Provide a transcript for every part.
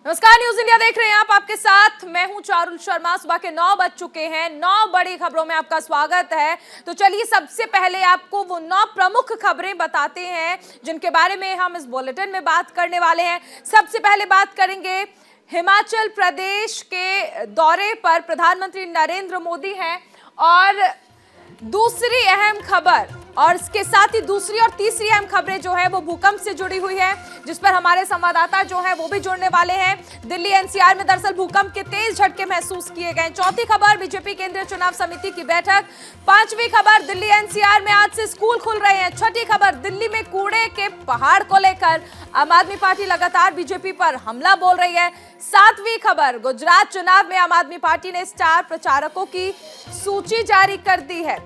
नमस्कार, news India देख रहे हैं आप। आपके साथ मैं हूं चारुल शर्मा। सुबह के 9 बज चुके हैं। 9 बड़ी खबरों में आपका स्वागत है। तो चलिए सबसे पहले आपको वो 9 प्रमुख खबरें बताते हैं जिनके बारे में हम इस बुलेटिन में बात करने वाले हैं। सबसे पहले बात करेंगे हिमाचल प्रदेश के दौरे पर प्रधानमंत्री नरेंद्र मोदी हैं और दूसरी अहम खबर और इसके साथ ही दूसरी और तीसरी अहम खबरें जो है वो भूकंप से जुड़ी हुई है, जिस पर हमारे संवाददाता जो है वो भी जुड़ने वाले हैं। दिल्ली एनसीआर में दरअसल भूकंप के तेज झटके महसूस किए गए। चौथी खबर बीजेपी केंद्रीय चुनाव समिति की बैठक। पांचवी खबर दिल्ली एनसीआर में आज से स्कूल खुल रहे हैं। छठी खबर दिल्ली में कूड़े के पहाड़ को लेकर आम आदमी पार्टी लगातार बीजेपी पर हमला बोल रही है। सातवीं खबर गुजरात चुनाव में आम आदमी पार्टी ने स्टार प्रचारकों की सूची जारी कर दी है।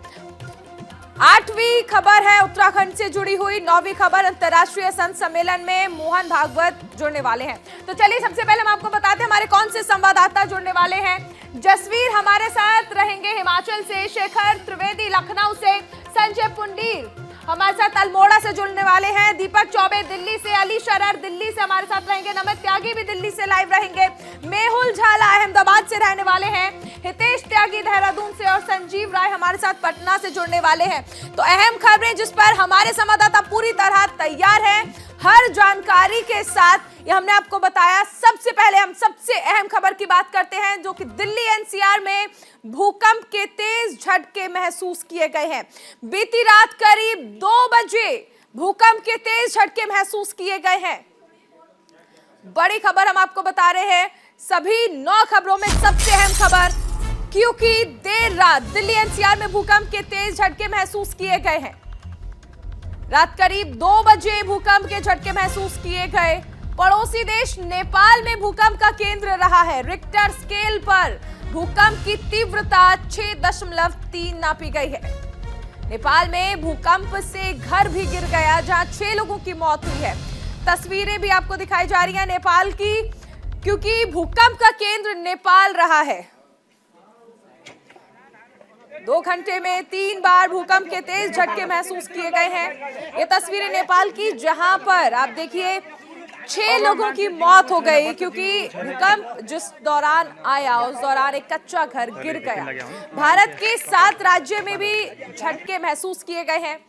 आठवीं खबर है उत्तराखंड से जुड़ी हुई। नौवीं खबर अंतर्राष्ट्रीय संत सम्मेलन में मोहन भागवत जुड़ने वाले हैं। तो चलिए सबसे पहले हम आपको बताते हैं हमारे कौन से संवाददाता जुड़ने वाले हैं। जसवीर हमारे साथ रहेंगे हिमाचल से, शेखर त्रिवेदी लखनऊ से, संजय पुंडीर हमारे साथ अल्मोड़ा से जुड़ने वाले हैं, दीपक चौबे दिल्ली से, अली शरर दिल्ली से हमारे साथ रहेंगे, नमित त्यागी भी दिल्ली से लाइव रहेंगे, मेहुल झाला अहमदाबाद से रहने वाले हैं, हितेश त्यागी देहरादून से और संजीव राय हमारे साथ पटना से जुड़ने वाले हैं। तो अहम खबरें जिस पर हमारे संवाददाता पूरी तरह तैयार हैं हर जानकारी के साथ, ये हमने आपको बताया। सबसे पहले हम सबसे अहम खबर की बात करते हैं जो कि दिल्ली एनसीआर में भूकंप के तेज झटके महसूस किए गए हैं। बीती रात करीब 2 बजे भूकंप के तेज झटके महसूस किए गए हैं। बड़ी खबर हम आपको बता रहे हैं, सभी 9 खबरों में सबसे अहम खबर, क्योंकि देर रात दिल्ली एनसीआर में भूकंप के तेज झटके महसूस किए गए हैं। रात करीब 2 बजे भूकंप के झटके महसूस किए गए। पड़ोसी देश नेपाल में भूकंप का केंद्र रहा है। रिक्टर स्केल पर भूकंप की तीव्रता 6.3 नापी गई है। नेपाल में भूकंप से घर भी गिर गया जहां 6 लोगों की मौत हुई है। तस्वीरें भी आपको दिखाई जा रही हैं नेपाल की, क्योंकि भूकंप का केंद्र नेपाल रहा है। 2 घंटे में 3 बार भूकंप के तेज झटके महसूस किए गए हैं। ये तस्वीरें नेपाल की, जहां पर आप देखिए 6 लोगों की मौत हो गई क्योंकि भूकंप जिस दौरान आया उस दौरान एक कच्चा घर गिर गया। भारत के 7 राज्यों में भी झटके महसूस किए गए हैं।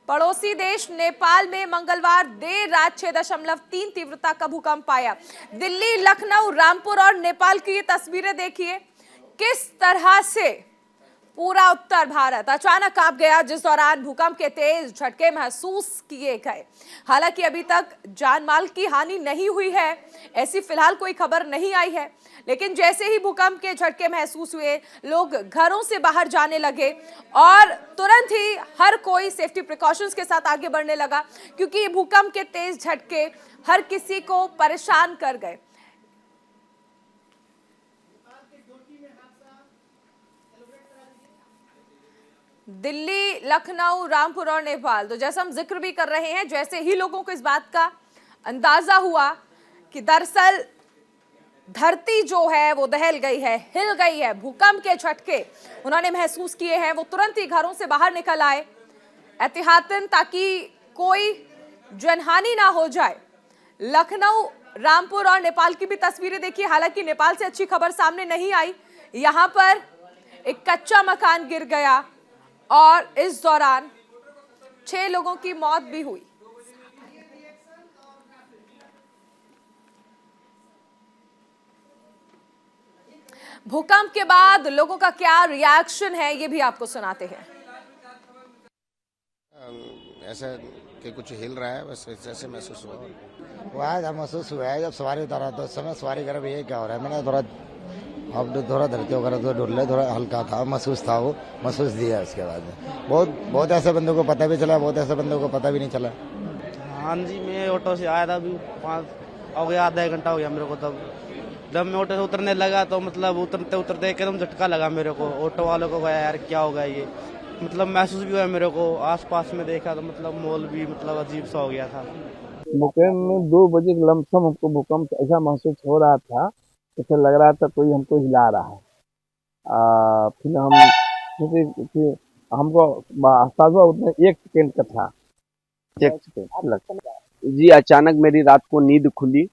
पड़ोसी देश नेपाल में मंगलवार देर रात 6.3 तीव्रता का भूकंप आया। दिल्ली, लखनऊ, रामपुर और नेपाल की ये तस्वीरें देखिए, किस तरह से पूरा उत्तर भारत अचानक कांप गया जिस दौरान भूकंप के तेज झटके महसूस किए गए। हालांकि अभी तक जान माल की हानि नहीं हुई है, ऐसी फिलहाल कोई खबर नहीं आई है। लेकिन जैसे ही भूकंप के झटके महसूस हुए, लोग घरों से बाहर जाने लगे और तुरंत ही हर कोई सेफ्टी प्रिकॉशंस के साथ आगे बढ़ने लगा, क्योंकि ये भूकंप के तेज झटके हर किसी को परेशान कर गए। दिल्ली, लखनऊ, रामपुर और नेपाल, तो जैसा हम जिक्र भी कर रहे हैं, जैसे ही लोगों को इस बात का अंदाजा हुआ कि दरअसल धरती जो है वो दहल गई है, हिल गई है, भूकंप के झटके उन्होंने महसूस किए हैं, वो तुरंत ही घरों से बाहर निकल आए एहतियातन, ताकि कोई जनहानि ना हो जाए। लखनऊ, रामपुर और नेपाल की भी तस्वीरें देखिए। हालांकि नेपाल से अच्छी खबर सामने नहीं आई। यहां पर एक कच्चा मकान गिर गया और इस दौरान 6 लोगों की मौत भी हुई। भूकंप के बाद लोगों का क्या रिएक्शन है, ये भी आपको सुनाते हैं। ऐसा कि कुछ हिल रहा है, बस ऐसे महसूस हुआ। वो आज महसूस हुआ है जब सवारी उतारा तो उस समय सवारी घर में ये क्या हो रहा है, मैंने थोड़ा अब थोड़ा धरती वगैरह तो डुल्ले थोड़ा हल्का था, महसूस था, वो महसूस दिया। उसके बाद बहुत ऐसे बंदों को पता भी चला, बहुत ऐसे बंदों को पता भी नहीं चला। हाँ जी, मैं ऑटो से आया था, अभी 5 हो गया, आधा 1 घंटा हो गया मेरे को। तब जब मैं ऑटो से उतरने लगा तो मतलब उतरते उतरते एकदम झटका लगा मेरे को। ऑटो वालों को गया यार क्या होगा ये, मतलब महसूस भी हुआ मेरे को। आसपास में देखा तो मतलब माहौल भी मतलब अजीब सा हो गया था। भूकंप में 2 बजे लमसम हमको भूकंप ऐसा महसूस हो रहा था, जैसे लग रहा था कोई हमको हिला रहा है। फिर हमको आसपास उतना 1 सेकेंड का था, 1 सेकेंड लगता। जी अचानक मेरी रात को नींद खुली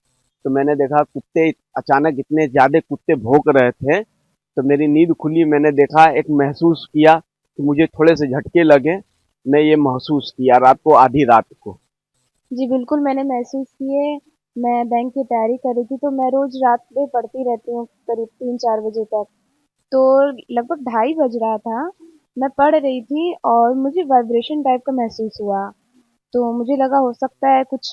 तो मैंने देखा कुत्ते अचानक इतने ज़्यादा कुत्ते भौंक रहे थे, तो मेरी नींद खुली। मैंने देखा, एक महसूस किया कि मुझे थोड़े से झटके लगे। मैं ये महसूस किया रात को, आधी रात को। जी बिल्कुल, मैंने महसूस किए। मैं बैंक की तैयारी कर रही थी, तो मैं रोज़ रात में पढ़ती रहती हूँ करीब 3-4 बजे तक। तो लगभग 2:30 बज रहा था, मैं पढ़ रही थी और मुझे वाइब्रेशन टाइप का महसूस हुआ। तो मुझे लगा हो सकता है कुछ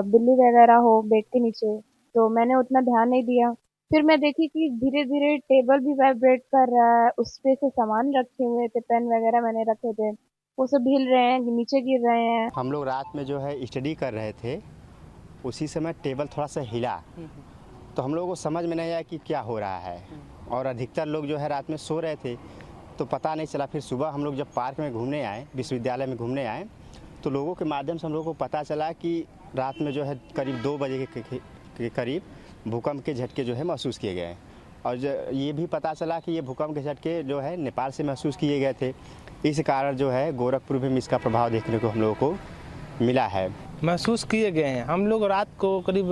बिल्ली वगैरह हो बेड के नीचे, तो मैंने उतना ध्यान नहीं दिया। फिर मैं देखी कि धीरे-धीरे टेबल भी वाइब्रेट कर रहा है, उस पे से सामान रखे हुए थे, पेन वगैरह मैंने रखे थे, वो सब हिल रहे हैं, नीचे गिर रहे हैं। हम लोग रात में जो है स्टडी कर रहे थे, उसी समय टेबल थोड़ा सा हिला, तो हम लोगों को समझ में नहीं आया कि क्या हो रहा है। और अधिकतर लोग जो है रात में सो रहे थे, तो पता नहीं चला। फिर सुबह हम लोग जब पार्क में घूमने आए, विश्वविद्यालय में घूमने आए, तो लोगों के माध्यम से हम लोगों को पता चला कि रात में जो है करीब 2 बजे के करीब भूकंप के झटके जो है महसूस किए गए। और ये भी पता चला कि ये भूकंप के झटके जो है नेपाल से महसूस किए गए थे। इस कारण जो है गोरखपुर में इसका प्रभाव देखने को हम लोगों को मिला है। महसूस किए गए हैं। हम लोग रात को करीब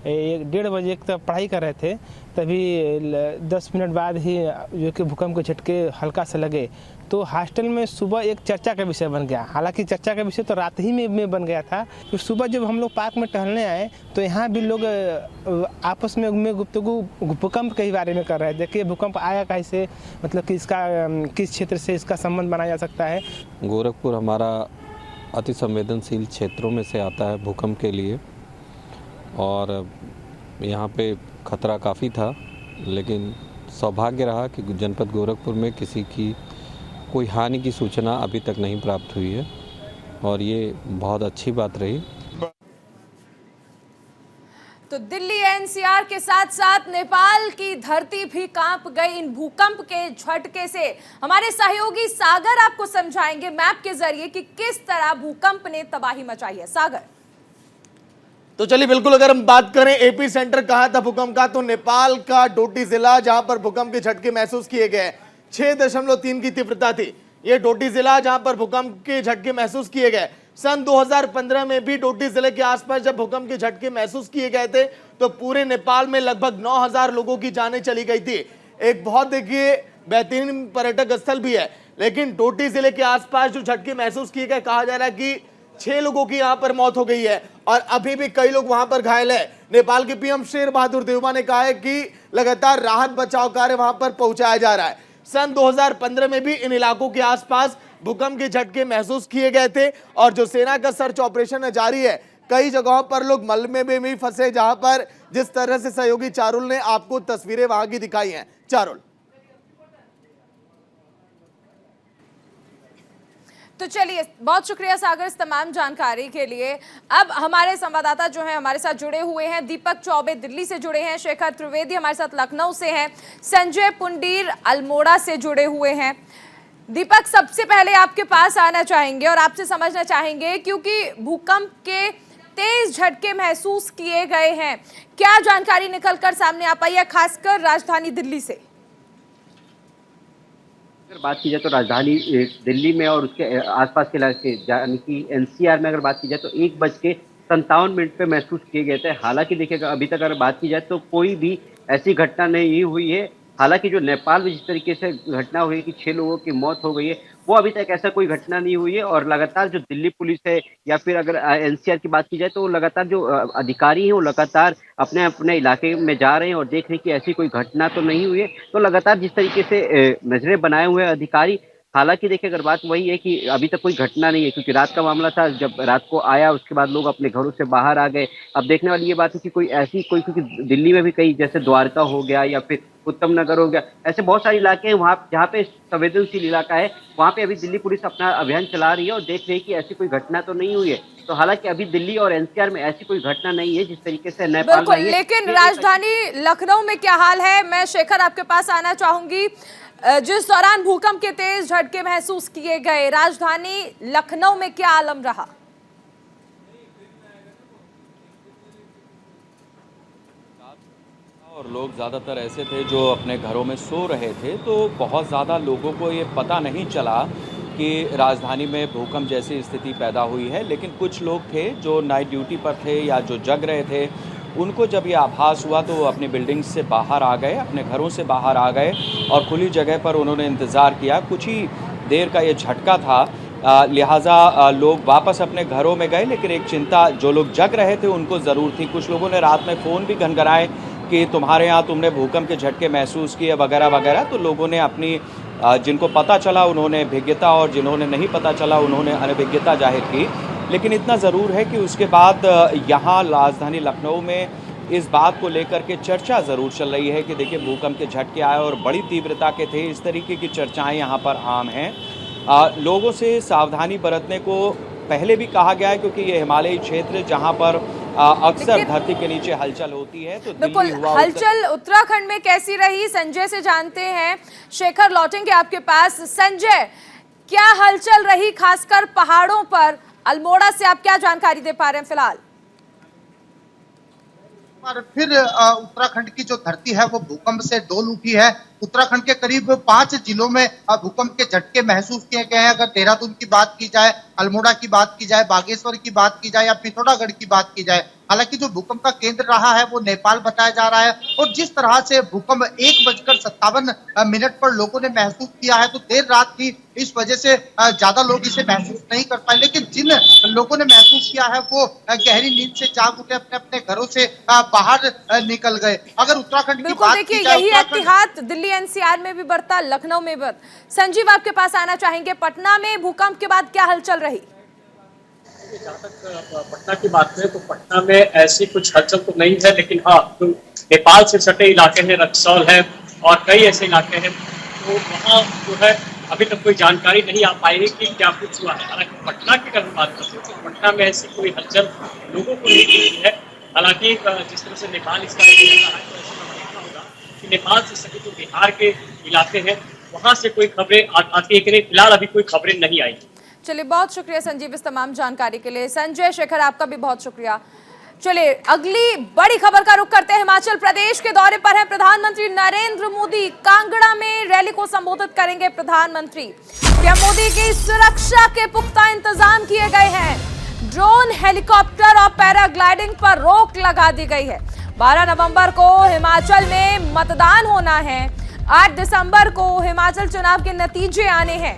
1-1:30 बजे तक पढ़ाई कर रहे थे, तभी 10 मिनट बाद ही जो कि भूकंप के झटके हल्का से लगे। तो हॉस्टल में सुबह एक चर्चा का विषय बन गया। हालांकि चर्चा का विषय तो रात ही में बन गया था। फिर सुबह जब हम लोग पार्क में टहलने आए, तो यहाँ भी लोग आपस में गुफ्तगू भूकंप के ही बारे में कर रहे थे कि भूकंप आया कैसे, मतलब कि इसका किस क्षेत्र से इसका संबंध बनाया जा सकता है। गोरखपुर हमारा अति संवेदनशील क्षेत्रों में से आता है भूकंप के लिए, और यहाँ पे खतरा काफ़ी था, लेकिन सौभाग्य रहा कि जनपद गोरखपुर में किसी की कोई हानि की सूचना अभी तक नहीं प्राप्त हुई है, और ये बहुत अच्छी बात रही। तो दिल्ली एनसीआर के साथ साथ नेपाल की धरती भी कांप गई इन भूकंप के झटके से। हमारे सहयोगी सागर आपको समझाएंगे मैप के जरिए कि किस तरह भूकंप ने तबाही मचाई है। सागर। तो चलिए बिल्कुल, अगर हम बात करें एपी सेंटर कहां था भूकंप का, तो नेपाल का डोटी जिला, जहां पर भूकंप के झटके महसूस किए गए। 6.3 की तीव्रता थी। यह डोटी जिला जहां पर भूकंप के झटके महसूस किए गए। सन 2015 में भी डोटी जिले के आसपास जब भूकंप के झटके महसूस किए गए थे, तो पूरे नेपाल में लगभग 9,000 लोगों की जानें चली गई थी। एक बहुत देखिए बेहतरीन पर्यटक स्थल भी है, लेकिन डोटी जिले के आसपास जो झटके महसूस किए गए, कहा जा रहा है कि 6 लोगों की यहां पर मौत हो गई है और अभी भी कई लोग वहां पर घायल है। नेपाल के पीएम शेर बहादुर देउबा ने कहा है कि लगातार राहत बचाव कार्य वहां पर पहुंचाया जा रहा है। सन 2015 में भी इन इलाकों के आसपास भूकंप के झटके महसूस किए गए थे, और जो सेना का सर्च ऑपरेशन जारी है, कई जगहों पर लोग मलबे में भी फंसे, जहां पर जिस तरह से सहयोगी चारुल ने आपको तस्वीरें वहां की दिखाई हैं। चारुल। तो चलिए, बहुत शुक्रिया सागर इस तमाम जानकारी के लिए। अब हमारे संवाददाता जो हैं हमारे साथ जुड़े हुए हैं। दीपक चौबे दिल्ली से जुड़े हैं, शेखर त्रिवेदी हमारे साथ लखनऊ से हैं, संजय पुंडीर अल्मोड़ा से जुड़े हुए हैं। दीपक, सबसे पहले आपके पास आना चाहेंगे और आपसे समझना चाहेंगे, क्योंकि भूकंप के तेज झटके महसूस किए गए हैं, क्या जानकारी निकलकर सामने आ पाई है, खासकर राजधानी दिल्ली से? अगर बात की जाए तो राजधानी दिल्ली में और उसके आसपास के इलाके यानी कि एनसीआर में अगर बात की जाए तो 1:57 पे महसूस किए गए थे। हालांकि देखिएगा, अभी तक अगर बात की जाए तो कोई भी ऐसी घटना नहीं हुई है। हालांकि जो नेपाल में जिस तरीके से घटना हुई कि 6 लोगों की मौत हो गई है, वो अभी तक ऐसा कोई घटना नहीं हुई है। और लगातार जो दिल्ली पुलिस है या फिर अगर एनसीआर की बात की जाए तो लगातार जो अधिकारी हैं वो लगातार अपने अपने इलाके में जा रहे हैं और देख रहे हैं कि ऐसी कोई घटना तो नहीं हुई है। तो लगातार जिस तरीके से नजरें बनाए हुए अधिकारी, हालांकि देखिए अगर बात वही है कि अभी तक कोई घटना नहीं है, क्योंकि रात का मामला था, जब रात को आया उसके बाद लोग अपने घरों से बाहर आ गए। अब देखने वाली ये बात है कि कोई क्योंकि दिल्ली में भी कई, जैसे द्वारका हो गया या फिर उत्तम नगर हो गया, ऐसे बहुत सारे इलाके हैं वहाँ जहाँ पे संवेदनशील इलाका है, वहाँ पे अभी दिल्ली पुलिस अपना अभियान चला रही है और देख रही है कि ऐसी कोई घटना तो नहीं हुई है। तो हालांकि अभी दिल्ली और एनसीआर में ऐसी कोई घटना नहीं है जिस तरीके से नेपाल में। लेकिन राजधानी लखनऊ में क्या हाल है? मैं शेखर आपके पास आना चाहूंगी। जिस दौरान भूकंप के तेज झटके महसूस किए गए, राजधानी लखनऊ में क्या आलम रहा? और लोग ज़्यादातर ऐसे थे जो अपने घरों में सो रहे थे, तो बहुत ज़्यादा लोगों को ये पता नहीं चला कि राजधानी में भूकंप जैसी स्थिति पैदा हुई है। लेकिन कुछ लोग थे जो नाइट ड्यूटी पर थे या जो जग रहे थे, उनको जब ये आभास हुआ तो वो अपनी बिल्डिंग से बाहर आ गए, अपने घरों से बाहर आ गए और खुली जगह पर उन्होंने इंतज़ार किया। कुछ ही देर का ये झटका था, लिहाजा लोग वापस अपने घरों में गए, लेकिन एक चिंता जो लोग जग रहे थे उनको ज़रूर थी। कुछ लोगों ने रात में फ़ोन भी घनघनाए कि तुम्हारे यहाँ तुमने भूकंप के झटके महसूस किए वगैरह वगैरह। तो लोगों ने अपनी जिनको पता चला उन्होंने भिज्ञता और जिन्होंने नहीं पता चला उन्होंने अनभिज्ञता जाहिर की। लेकिन इतना ज़रूर है कि उसके बाद यहाँ राजधानी लखनऊ में इस बात को लेकर के चर्चा ज़रूर चल रही है कि देखिए भूकंप के झटके आए और बड़ी तीव्रता के थे। इस तरीके की चर्चाएं यहाँ पर आम हैं। लोगों से सावधानी बरतने को पहले भी कहा गया है, क्योंकि ये हिमालयी क्षेत्र जहाँ पर अक्सर धरती के नीचे हलचल होती है। तो बिल्कुल, हलचल उत्तराखंड में कैसी रही संजय से जानते हैं। शेखर लौटेंगे आपके पास। संजय, क्या हलचल रही खासकर पहाड़ों पर? अल्मोड़ा से आप क्या जानकारी दे पा रहे हैं फिलहाल? और फिर उत्तराखंड की जो धरती है वो भूकंप से डोल उठी है। उत्तराखंड के करीब 5 जिलों में भूकंप के झटके महसूस किए गए हैं। अगर देहरादून की बात की जाए, अल्मोड़ा की बात की जाए, बागेश्वर की बात की जाए या पिथौरागढ़ की बात की जाए, हालांकि जो भूकंप का केंद्र रहा है वो नेपाल बताया जा रहा है। और जिस तरह से भूकंप 1:57 पर लोगों ने महसूस किया है, तो देर रात थी, इस वजह से ज्यादा लोग इसे महसूस नहीं कर पाए। लेकिन जिन लोगों ने महसूस किया है वो गहरी नींद से जाग उठे, अपने अपने घरों से बाहर निकल गए। अगर उत्तराखंड की बात की जाए, यही एहतियात दिल्ली एनसीआर में भी बरता, लखनऊ में भी। संजीव, आपके पास आना चाहेंगे। पटना में भूकंप के बाद क्या हलचल रही? जहाँ तक पटना की बात करें तो पटना में ऐसी कुछ हलचल तो नहीं है, लेकिन हाँ तो नेपाल से सटे इलाके हैं, रक्सौल है और कई ऐसे इलाके हैं, तो वहाँ जो है अभी तक कोई जानकारी नहीं आ पाई है कि क्या कुछ हुआ है। हालांकि पटना की अगर बात करते हैं तो पटना में ऐसी कोई हलचल लोगों को नहीं मिली है। हालांकि जिस तरह से नेपाल इसका रहा है, तो ऐसा देखना होगा कि नेपाल से सटे जो बिहार के इलाके हैं वहाँ से कोई खबरें आती है कि नहीं, फिलहाल अभी कोई खबरें नहीं आई। चलिए, बहुत शुक्रिया संजीव इस तमाम जानकारी के लिए। संजय, शेखर, आपका भी बहुत शुक्रिया। चलिए, अगली बड़ी खबर का रुख करते हैं। हिमाचल प्रदेश के दौरे पर हैं प्रधानमंत्री नरेंद्र मोदी। कांगड़ा में रैली को संबोधित करेंगे प्रधानमंत्री। पीएम मोदी की सुरक्षा के पुख्ता इंतजाम किए गए हैं। ड्रोन, हेलीकॉप्टर और पैराग्लाइडिंग पर रोक लगा दी गई है। 12 नवंबर को हिमाचल में मतदान होना है। 8 दिसंबर को हिमाचल चुनाव के नतीजे आने हैं।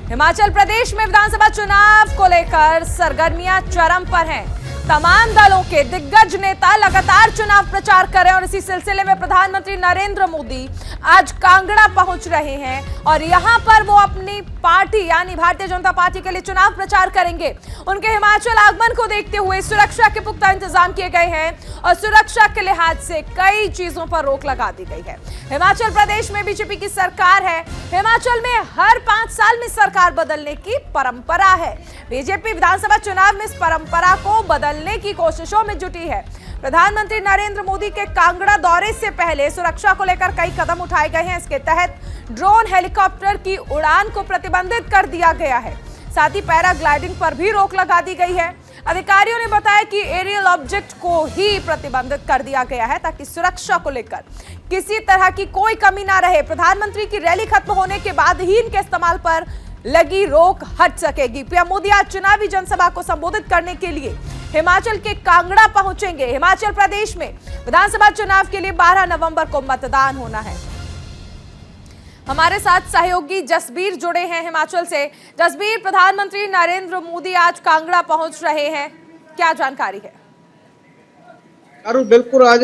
हिमाचल प्रदेश में विधानसभा चुनाव को लेकर सरगर्मियां चरम पर हैं। तमाम दलों के दिग्गज नेता लगातार चुनाव प्रचार कर रहे हैं और इसी सिलसिले में प्रधानमंत्री नरेंद्र मोदी आज कांगड़ा पहुंच रहे हैं और यहां पर वो अपनी पार्टी यानी भारतीय जनता पार्टी के लिए चुनाव प्रचार करेंगे। उनके हिमाचल आगमन को देखते हुए सुरक्षा के पुख्ता इंतजाम किए गए हैं और सुरक्षा के लिहाज से कई चीजों पर रोक लगा दी गई है। हिमाचल प्रदेश में बीजेपी की सरकार है। हिमाचल में हर 5 साल में सरकार बदलने की परंपरा है। बीजेपी विधानसभा चुनाव में इस परंपरा को बदलने की कोशिशों में जुटी है। प्रधानमंत्री नरेंद्र मोदी के कांगड़ा दौरे से पहले सुरक्षा को लेकर कई कदम उठाए गए हैं। इसके तहत ड्रोन, हेलीकॉप्टर की उड़ान को प्रतिबंधित कर दिया गया है। साथ ही पैराग्लाइडिंग पर भी रोक लगा दी गई है। अधिकारियों ने बताया कि एरियल ऑब्जेक्ट को ही प्रतिबंधित कर दिया गया है ताकि सुरक्षा को लेकर किसी तरह की कोई कमी ना रहे। प्रधानमंत्री की रैली खत्म होने के बाद ही इनके इस्तेमाल पर लगी रोक हट सकेगी। पीएम मोदी आज चुनावी जनसभा को संबोधित करने के लिए हिमाचल के कांगड़ा पहुंचेंगे। हिमाचल प्रदेश में विधानसभा चुनाव के लिए 12 नवंबर को मतदान होना है। हमारे साथ सहयोगी जसबीर जुड़े हैं हिमाचल से। जसबीर, प्रधानमंत्री नरेंद्र मोदी आज कांगड़ा पहुंच रहे हैं, क्या जानकारी है? अरे बिल्कुल, आज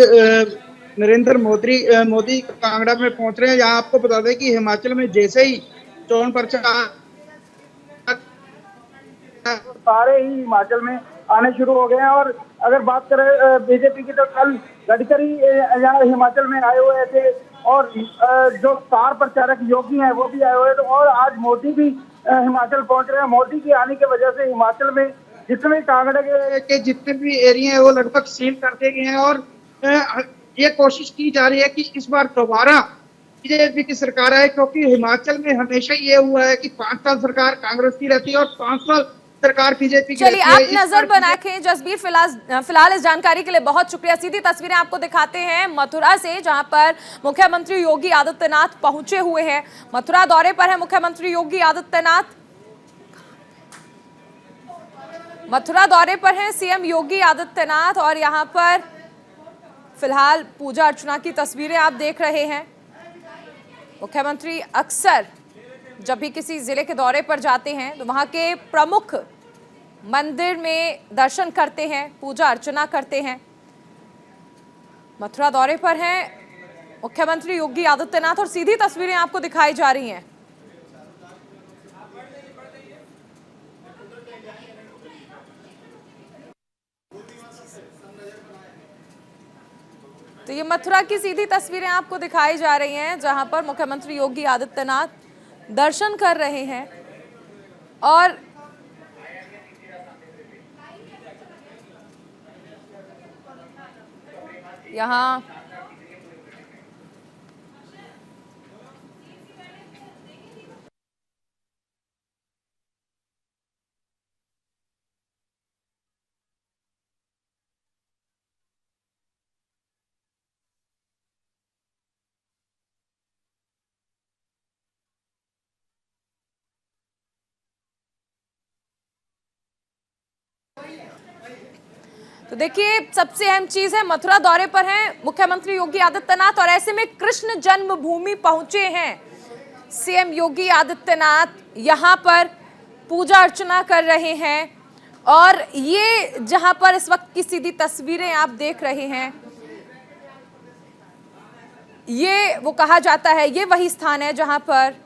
नरेंद्र मोदी कांगड़ा में पहुंच रहे हैं। यहाँ आपको बता दें कि हिमाचल में जैसे ही चोन प्रचार सारे ही हिमाचल में आने शुरू हो गए हैं। और अगर बात करें बीजेपी की, तो कल गडकरी यहाँ हिमाचल में आए हुए थे और जो स्टार प्रचारक योगी हैं वो भी आए हुए थे। और आज मोदी भी हिमाचल पहुंच रहे हैं। मोदी के आने की वजह से हिमाचल में जितने कांगड़ा के जितने भी एरिया हैं वो लगभग सील कर दिए गए हैं। और ये कोशिश की जा रही है कि इस बार दोबारा बीजेपी की सरकार आए, क्योंकि हिमाचल में हमेशा ये हुआ है कि 5 साल सरकार कांग्रेस की रहती है और 5 साल सरकार बीजेपी की। चलिए, आप नजर बना के जसबीर, फिलहाल इस जानकारी के लिए बहुत शुक्रिया। सीधी तस्वीरें आपको दिखाते हैं मथुरा से, जहां पर मुख्यमंत्री योगी आदित्यनाथ पहुंचे हुए हैं। मथुरा दौरे पर है मुख्यमंत्री योगी आदित्यनाथ। मथुरा दौरे पर हैं सीएम योगी आदित्यनाथ और यहाँ पर फिलहाल पूजा अर्चना की तस्वीरें आप देख रहे हैं। मुख्यमंत्री अक्सर जब भी किसी जिले के दौरे पर जाते हैं तो वहां के प्रमुख मंदिर में दर्शन करते हैं, पूजा अर्चना करते हैं। मथुरा दौरे पर हैं मुख्यमंत्री योगी आदित्यनाथ और सीधी तस्वीरें आपको दिखाई जा रही हैं। तो ये मथुरा की सीधी तस्वीरें आपको दिखाई जा रही हैं जहां पर मुख्यमंत्री योगी आदित्यनाथ दर्शन कर रहे हैं और यहाँ तो देखिए सबसे अहम चीज है, मथुरा दौरे पर हैं मुख्यमंत्री योगी आदित्यनाथ और ऐसे में कृष्ण जन्मभूमि पहुंचे हैं सीएम योगी आदित्यनाथ। यहां पर पूजा अर्चना कर रहे हैं और ये जहां पर इस वक्त की सीधी तस्वीरें आप देख रहे हैं, ये वो कहा जाता है ये वही स्थान है जहां पर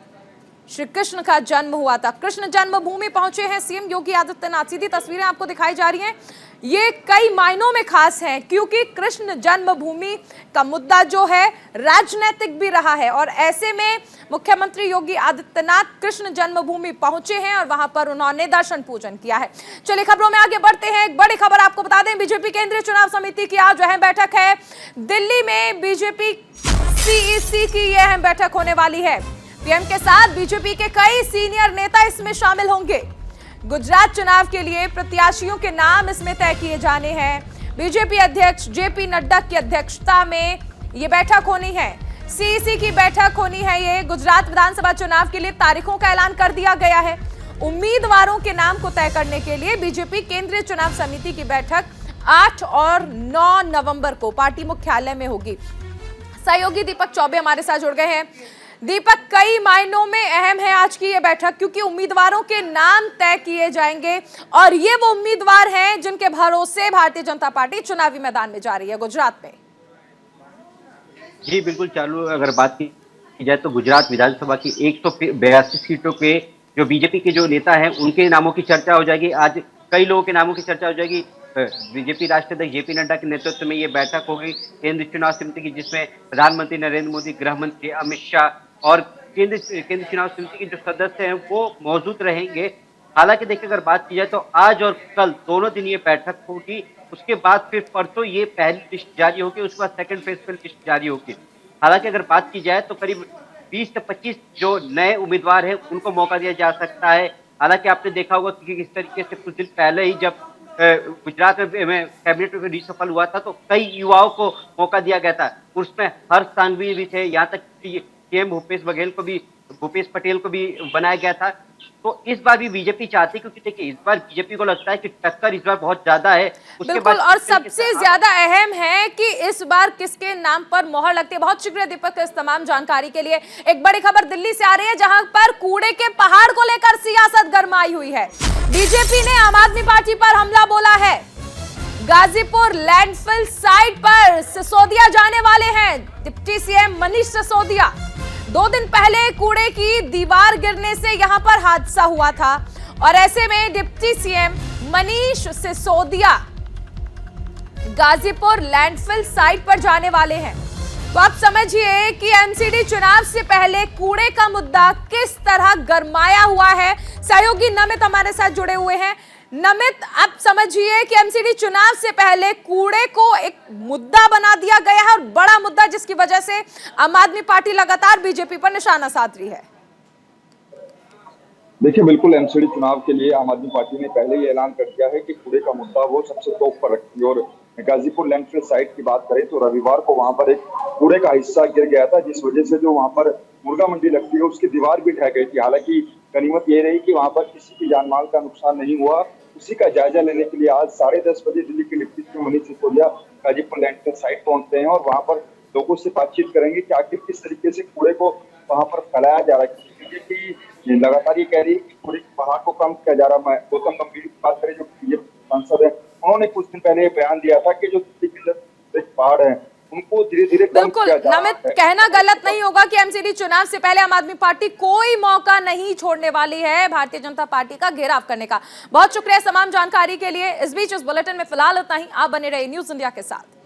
श्री कृष्ण का जन्म हुआ था। कृष्ण जन्मभूमि पहुंचे हैं सीएम योगी आदित्यनाथ। सीधी तस्वीरें आपको दिखाई जा रही हैं। ये कई मायनों में खास है क्योंकि कृष्ण जन्मभूमि का मुद्दा जो है राजनीतिक भी रहा है और ऐसे में मुख्यमंत्री योगी आदित्यनाथ कृष्ण जन्मभूमि पहुंचे हैं और वहां पर उन्होंने दर्शन पूजन किया है। चलिए खबरों में आगे बढ़ते हैं। एक बड़ी खबर आपको बता दें, बीजेपी केंद्रीय चुनाव समिति की आज अहम बैठक है। दिल्ली में बीजेपी सीईसी की यह अहम बैठक होने वाली है। पीएम के साथ बीजेपी के कई सीनियर नेता इसमें शामिल होंगे। गुजरात चुनाव के लिए प्रत्याशियों के नाम इसमें तय किए जाने हैं। बीजेपी अध्यक्ष जेपी नड्डा की अध्यक्षता में ये बैठक होनी है। सीईसी की बैठक होनी है। ये गुजरात विधानसभा चुनाव के लिए तारीखों का ऐलान कर दिया गया है। उम्मीदवारों के नाम को तय करने के लिए बीजेपी केंद्रीय चुनाव समिति की बैठक 8 और 9 नवंबर को पार्टी मुख्यालय में होगी। सहयोगी दीपक चौबे हमारे साथ जुड़ गए हैं। दीपक, कई मायनों में अहम है आज की ये बैठक क्योंकि उम्मीदवारों के नाम तय किए जाएंगे और ये वो उम्मीदवार हैं जिनके भरोसे भारतीय जनता पार्टी चुनावी मैदान में जा रही है गुजरात में। जी बिल्कुल चालू, अगर बात की जाए तो गुजरात विधानसभा की 182 सीटों के जो बीजेपी के जो नेता हैं उनके नामों की चर्चा हो जाएगी। आज कई लोगों के नामों की चर्चा हो जाएगी। बीजेपी राष्ट्रीय अध्यक्ष जेपी नड्डा के नेतृत्व में ये बैठक होगी केंद्रीय चुनाव समिति की, जिसमें प्रधानमंत्री नरेंद्र मोदी, गृह मंत्री अमित शाह और केंद्रीय चुनाव समिति के जो सदस्य हैं वो मौजूद रहेंगे। हालांकि देखिए अगर बात की जाए तो आज और कल दोनों दिन ये बैठक होगी। उसके बाद फिर परसों ये पहली लिस्ट जारी होगी, उसके बाद सेकंड फेज पर लिस्ट जारी होगी। हालांकि अगर बात की जाए तो करीब 20 से 25 जो नए उम्मीदवार हैं उनको मौका दिया जा सकता है। हालांकि आपने देखा होगा कि किस तरीके से कुछ दिन पहले ही जब गुजरात में कैबिनेट में रिसफल हुआ था तो कई युवाओं को मौका दिया गया था। उसमें हर्ष सांघवी भी थे, यहाँ तक सीएम भूपेश पटेल को भी बनाया गया था। तो इस बार भी बीजेपी चाहती है क्योंकि देखिए इस बार बीजेपी को लगता है कि टक्कर इस बार बहुत ज्यादा है। उसके बाद और सबसे ज्यादा अहम है कि इस बार किसके नाम पर मोहर लगती है। बहुत शुक्रिया दीपक इस तमाम जानकारी के लिए। एक बड़ी खबर दिल्ली से आ रही है जहां पर कूड़े के पहाड़ को लेकर सियासत गरमाई हुई है। बीजेपी ने आम आदमी पार्टी पर हमला बोला है। गाजीपुर लैंडफिल साइट पर सिसोदिया जाने वाले हैं डिप्टी सीएम मनीष सिसोदिया। 2 दिन पहले कूड़े की दीवार गिरने से यहां पर हादसा हुआ था और ऐसे में deputy CM Manish Sisodia Ghazipur landfill site पर जाने वाले हैं। तो आप समझिए कि एमसीडी चुनाव से पहले कूड़े का मुद्दा किस तरह गरमाया हुआ है। सहयोगी नमित हमारे साथ जुड़े हुए हैं। नमित, आप समझिए कि एमसीडी चुनाव से पहले कूड़े को एक मुद्दा बना दिया गया है और बड़ा मुद्दा जिसकी वजह से आम आदमी पार्टी लगातार बीजेपी पर निशाना साध रही है। देखिए बिल्कुल एमसीडी चुनाव के लिए आम आदमी पार्टी ने पहले ही ऐलान कर दिया है कि कूड़े का मुद्दा वो सबसे टॉप पर रखेगी। और गाजीपुर लैंडफिल साइट की बात करें तो रविवार को वहां पर एक कूड़े का हिस्सा गिर गया था जिस वजह से जो वहां पर मुर्गा मंडी लगती है उसकी दीवार भी ढह गई थी। हालांकि गनीमत ये रही कि वहां पर किसी की जान माल का नुकसान नहीं हुआ। उसी का जायजा लेने के लिए आज 10:30 बजे दिल्ली के deputy CM Manish Sisodia Ghazipur landfill site पहुंचते हैं और वहां पर लोगों से बातचीत करेंगे कि आखिर किस तरीके से कूड़े को वहां पर फैलाया जा रहा है। बीजेपी लगातार ये कह रही है कि कूड़े के पहाड़ को कम किया जा रहा है। गौतम गंभीर की बात करें जो बीजेपी सांसद है, उन्होंने कुछ दिन पहले बयान दिया था कि जो दिल्ली के पहाड़ है उनको धीरे-धीरे कम किया जा रहा है। नमित, कहना गलत नहीं होगा कि एमसीडी चुनाव से पहले आम आदमी पार्टी कोई मौका नहीं छोड़ने वाली है भारतीय जनता पार्टी का घेराव करने का। बहुत शुक्रिया तमाम जानकारी के लिए। इस बीच इस बुलेटिन में फिलहाल इतना ही। आप बने रहिए न्यूज़ इंडिया के साथ।